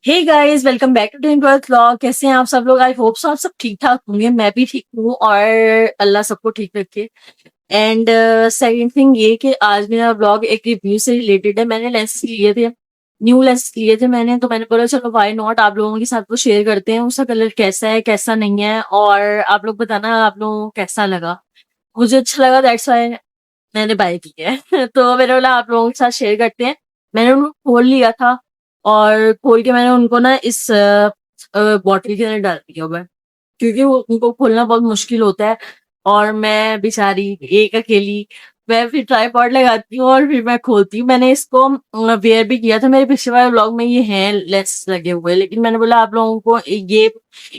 Hey guys, welcome back to ten twelfth vlog. कैसे हैं आप सब लोग? आई होप सो आप सब ठीक ठाक होंगे। मैं भी ठीक हूँ और अल्लाह सबको ठीक रखे। एंड सेकंड थिंग ये कि आज मेरा व्लॉग एक रिव्यू से रिलेटेड है। मैंने लेंसेज लिए थे, न्यू लेंसेज लिए थे मैंने, तो मैंने बोला चलो व्हाई नॉट, आप लोगों के साथ वो शेयर करते हैं। उसका कलर कैसा है कैसा नहीं है, और आप लोग बताना आप लोगों को कैसा लगा। मुझे अच्छा लगा, दैट्स वाई मैंने बाय की है। तो मैंने बोला आप लोगों के साथ शेयर करते हैं। मैंने उनको खोल लिया था और खोल के मैंने उनको ना इस बॉटल के अंदर डाल दिया हुआ है, क्योंकि वो उनको खोलना बहुत मुश्किल होता है। और मैं बेचारी एक अकेली, मैं फिर ट्राइपॉड लगाती हूँ और फिर मैं खोलती हूँ। मैंने इसको वेयर भी किया था, मेरे पिछले वाले व्लॉग में ये हैं लेंस लगे हुए, लेकिन मैंने बोला आप लोगों को ये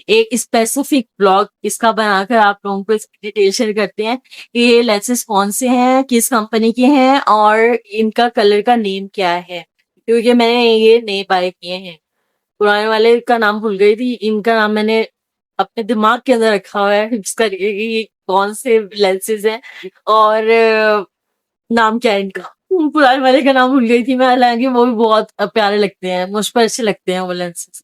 एक स्पेसिफिक ब्लॉग इसका बनाकर आप लोगों को इसकी डिटेल शेयर करते हैं कि ये लेंसेज कौन से हैं, किस कंपनी के हैं और इनका कलर का नेम क्या है, क्योंकि मैंने ये नए बाय किए हैं। पुराने वाले का नाम भूल गई थी, इनका नाम मैंने अपने दिमाग के अंदर रखा हुआ है फिक्स करके कि ये कौन से लेंसेज हैं और नाम क्या है इनका। पुराने वाले का नाम भूल गई थी मैं, हालांकि वो भी बहुत प्यारे लगते हैं, मुझ पर अच्छे लगते हैं वो लेंसेज।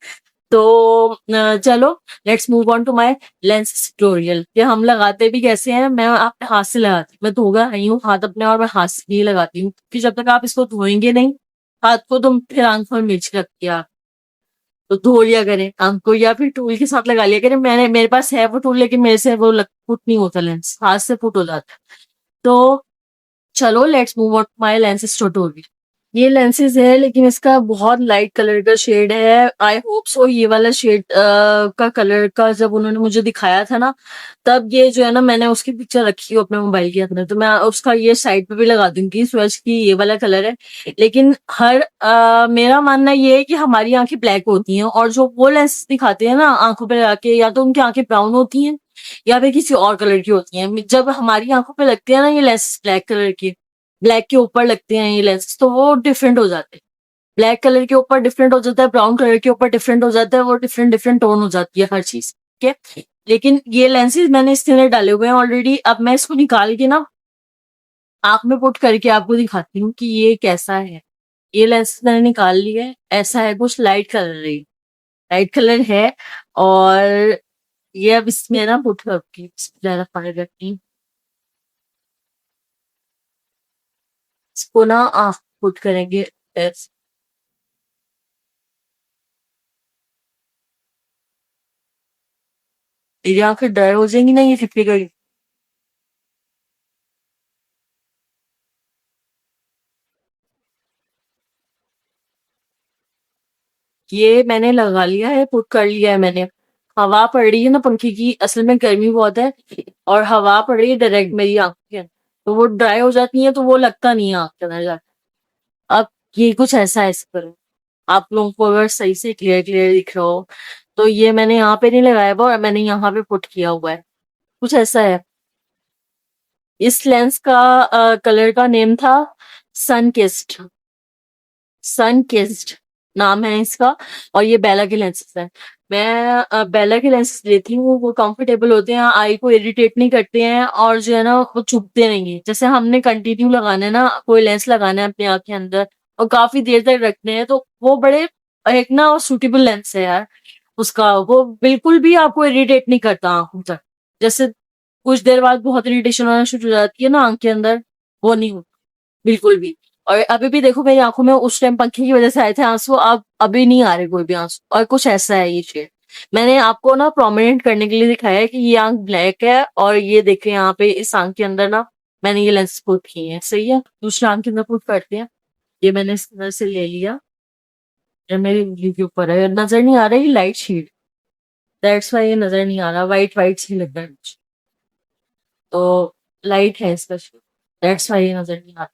तो चलो let's move on to my lens tutorial. ये हम लगाते भी कैसे हैं, मैं अपने हाथ से लगाती हूँ। मैं धोगा रही हूँ हाथ अपने, और मैं हाथ से ही लगाती हूँ, क्योंकि जब तक आप इसको धोएंगे नहीं हाथ को, तो फिर आंखों में मिर्च लगती है। आप तो धो लिया करें आंख को, या फिर टूल के साथ लगा लिया करें। मेरे पास है वो टूल, लेकिन मेरे से वो फुट नहीं होता, लेंस हाथ से फुट हो जाता है। तो चलो let's move on my lenses tutorial. ये लेंसेज है, लेकिन इसका बहुत लाइट कलर का शेड है। आई होप सो ये वाला शेड का कलर का जब उन्होंने मुझे दिखाया था ना, तब ये जो है ना, मैंने उसकी पिक्चर रखी है अपने मोबाइल के अंदर, तो मैं उसका ये साइड पे भी लगा दूंगी स्वेच की, ये वाला कलर है। लेकिन मेरा मानना ये है कि हमारी आंखें ब्लैक होती हैं, और जो वो लेंस दिखाते हैं ना आंखों पे लगा के, या तो उनकी आंखें ब्राउन होती हैं या फिर किसी और कलर की होती हैं। जब हमारी आंखों पे लगते हैं ना ये लेंस ब्लैक कलर के, ब्लैक के ऊपर लगते हैं ये लेंस, तो वो डिफरेंट हो जाते हैं। ब्लैक कलर के ऊपर डिफरेंट हो जाता है, ब्राउन कलर के ऊपर डिफरेंट हो जाता है, वो डिफरेंट डिफरेंट टोन हो जाती है हर चीज। ठीक है, लेकिन ये लेंसेज मैंने इसके अंदर डाले हुए हैं ऑलरेडी। अब मैं इसको निकाल के ना आंख में पुट करके आपको दिखाती हूँ कि ये कैसा है। ये लेंस मैंने निकाल लिया है, ऐसा है कुछ लाइट कलर है, लाइट कलर है। और ये अब इसमें ना पुट करके ज्यादा पानी रखती हूँ, इसको ना आंख पुट करेंगे ऐसे। मेरी आंखें ड्राई हो जाएंगी ना ये चिपके गई। ये मैंने लगा लिया है, पुट कर लिया है मैंने। हवा पड़ रही है ना पंखे की, असल में गर्मी बहुत है, और हवा पड़ रही है डायरेक्ट मेरी आंख के अंदर, तो वो ड्राई हो जाती है, तो वो लगता नहीं है आंख के अंदर जाके। अब ये कुछ ऐसा है इस पर, आप लोगों को अगर सही से क्लियर क्लियर दिख रहा हो, तो ये मैंने यहाँ पे नहीं लगाया हुआ, और मैंने यहाँ पे पुट किया हुआ है। कुछ ऐसा है। इस लेंस का कलर का नेम था सन किस्ड। सन किस्ड नाम है इसका। और ये बेला के लेंसेज है। मैं बेला के लेंसेज लेती हूँ, वो कंफर्टेबल होते हैं, आई को इरिटेट नहीं करते हैं, और जो है ना वो चुभते नहीं है। जैसे हमने कंटिन्यू लगाना है ना, कोई लेंस लगाना है अपनी आंख के अंदर और काफी देर तक रखने हैं, तो वो बड़े एक ना सूटेबल लेंस है यार। उसका वो बिल्कुल भी आपको इरिटेट नहीं करता आंखों तक। जैसे कुछ देर बाद बहुत इरिटेशन होना शुरू हो जाती है ना आंख के अंदर, वो नहीं होता बिल्कुल भी। और अभी भी देखो मेरी आंखों में उस टाइम पंखे की वजह से आए थे आंसू, अब अभी नहीं आ रहे कोई भी आंसू। और कुछ ऐसा है ये शेड। मैंने आपको ना प्रोमिनेंट करने के लिए दिखाया है कि ये आंख ब्लैक है, और ये देखिए यहाँ पे इस आंख के अंदर ना मैंने ये लेंस पुट किए हैं। सही है, दूसरे आंख के अंदर पुट करते हैं। ये मैंने इस अंदर से ले लिया, ये मेरी उंगली के ऊपर है, नजर नहीं आ रहा है लाइट शेड, दैट्स वाई ये नजर नहीं आ रहा, व्हाइट व्हाइट सी लग रहा है मुझे, तो लाइट है इसका शेड, दैट्स वाई ये नजर नहीं आ रहा।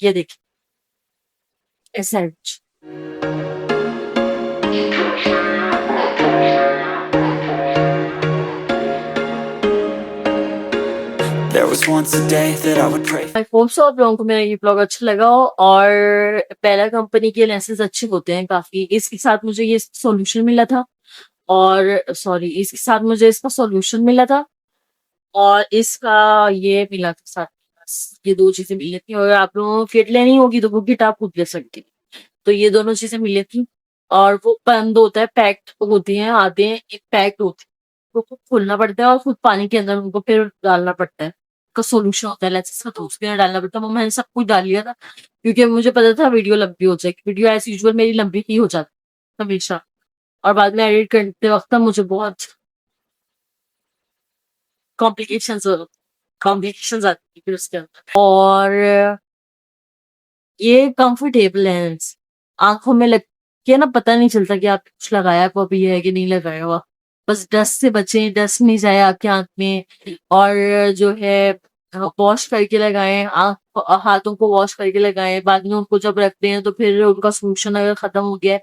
ये देखिए ऐसा है कुछ। There was once a day that I would pray. I hope so आप लोगों को मेरा ये ब्लॉग अच्छा लगा हो। और पहला कंपनी के लेंसेज अच्छे होते हैं काफी। इसके साथ मुझे ये सॉल्यूशन मिला था, और सॉरी, इसके साथ मुझे इसका सॉल्यूशन मिला था और इसका ये मिला था साथ में। बस ये दो चीजें मिली थी। और आप लोगों को किट लेनी होगी तो वो किट आप खुद ले सकती हैं। तो ये दोनों चीजें मिली थी। और वो बंद होता है, पैक्ड होती हैं, आते हैं एक पैक्ड होती है, वो खुद खोलना पड़ता है और खुद पानी के अंदर उनको फिर डालना पड़ता है। का सोल्यूशन होता है लेंसेज का, तो उसके अंदर डालना पड़ता है। वो मैंने सब कुछ डाल लिया था क्योंकि मुझे पता था वीडियो लंबी हो जाएगी। वीडियो एज यूजुअल मेरी लंबी ही हो जाती है हमेशा, और बाद में एडिट करते वक्त ना मुझे बहुत कॉम्प्लिकेशंस कॉम्प्लिकेशंस आती है फिर उसके अंदर। और ये कंफर्टेबल है लेंस, आंखों में लग के ना पता नहीं चलता कि आप कुछ लगाया हुआ भी है कि नहीं लगाया हुआ। बस डस्ट से बचें, डस्ट नहीं जाए आपकी आंख में। और जो है वॉश करके लगाएं, आंख हाथों को वॉश करके लगाएं। बाद में उनको जब रखते हैं तो फिर उनका सोल्यूशन अगर खत्म हो गया है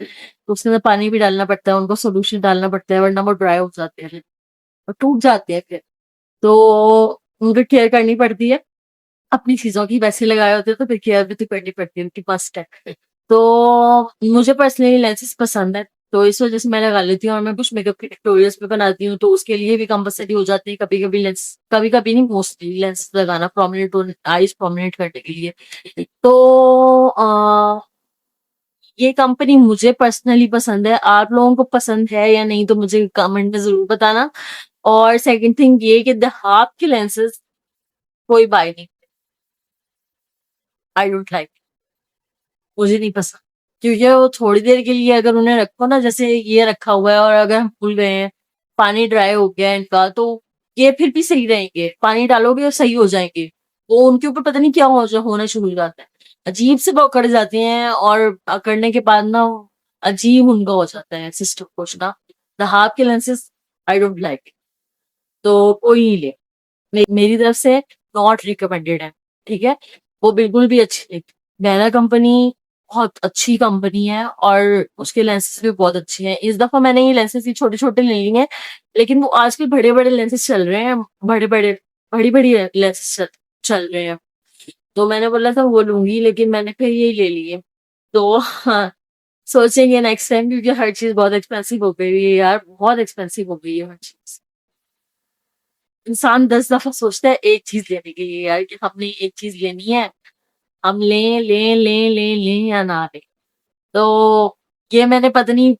तो उसके अंदर पानी भी डालना पड़ता है, उनको सोल्यूशन डालना पड़ता है, वरना वो ड्राई हो जाते हैं और टूट जाते हैं फिर। तो उनकी केयर करनी पड़ती है। अपनी चीजों की वैसे लगाए होते हैं तो फिर केयर भी तो करनी पड़ती है, उनकी मस्ट है। तो मुझे पर्सनली लेंसेज पसंद है, तो इस वजह से मैं लगा लेती हूँ। और मैं कुछ मेकअप के ट्यूटोरियल्स भी बनाती हूँ तो उसके लिए भी कंपलसरी हो जाती है कभी कभी लेंस, कभी कभी नहीं, मोस्टली लेंस लगाना प्रोमिनेंट आईज प्रोमिनेंट करने के लिए। तो ये कंपनी मुझे पर्सनली पसंद है। आप लोगों को पसंद है या नहीं तो मुझे कमेंट में जरूर बताना। और सेकंड थिंग ये कि हाफ के लेंसेज कोई बाय नहीं, आई डोंट लाइक, मुझे नहीं पसंद। क्योंकि वो थोड़ी देर के लिए अगर उन्हें रखो ना, जैसे ये रखा हुआ है और अगर हम भूल गए हैं, पानी ड्राई हो गया है इनका, तो ये फिर भी सही रहेंगे। पानी डालोगे और सही हो जाएंगे। वो उनके ऊपर पता नहीं क्या होना शुरू हो जाता है, अजीब से वो अकड़ जाते हैं। और अकड़ने के बाद ना अजीब उनका हो जाता है सिस्टम कुछ ना। द हाफ के लेंसेज आई डोंट लाइक, तो कोई नहीं ले। मेरी तरफ से नॉट रिकमेंडेड है, ठीक है। वो बिल्कुल भी अच्छी नहीं। मैना कंपनी बहुत अच्छी कंपनी है और उसके लेंसेज भी बहुत अच्छे हैं। इस दफा मैंने ये लेंसेज छोटे छोटे ले लिए हैं, लेकिन वो आजकल बड़े बड़े लेंसेज चल रहे हैं, बड़ी बड़ी लेंसेज चल रहे हैं। तो मैंने बोला था वो लूंगी, लेकिन मैंने फिर यही ले लिए। तो हाँ, सोचेंगे नेक्स्ट टाइम, क्योंकि हर चीज बहुत एक्सपेंसिव हो गई है यार, बहुत एक्सपेंसिव हो गई है हर चीज। इंसान 10 दफा सोचता है एक चीज लेने के लिए यार, कि हमने एक चीज लेनी है, हम लें या ना लें। तो ये मैंने पता नहीं,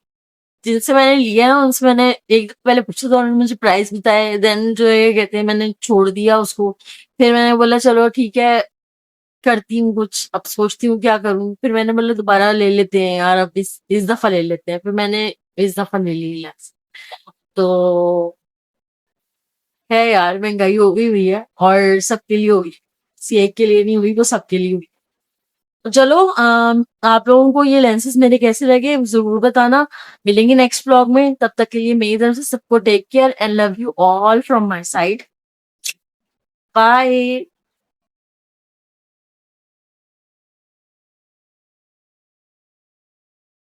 जिनसे मैंने लिया ना उनसे मैंने एक पहले पूछा था, उन्होंने मुझे प्राइस बताया, देन जो है कहते हैं मैंने छोड़ दिया उसको। फिर मैंने बोला चलो ठीक है, करती हूँ कुछ, अब सोचती हूँ क्या करूँ। फिर मैंने बोला दोबारा ले लेते हैं यार, अब इस दफा ले लेते हैं। फिर मैंने इस दफा ले लिया। तो है यार, महंगाई हो गई हुई है और सबके लिए होगी, किसी एक के लिए नहीं हुई, वो सबके लिए हुई। तो चलो, आप लोगों को ये लेंसेज मेरे कैसे लगे जरूर बताना। मिलेंगे नेक्स्ट व्लॉग में, तब तक के लिए मेरी तरफ से सबको take care and love you all from my side. Bye.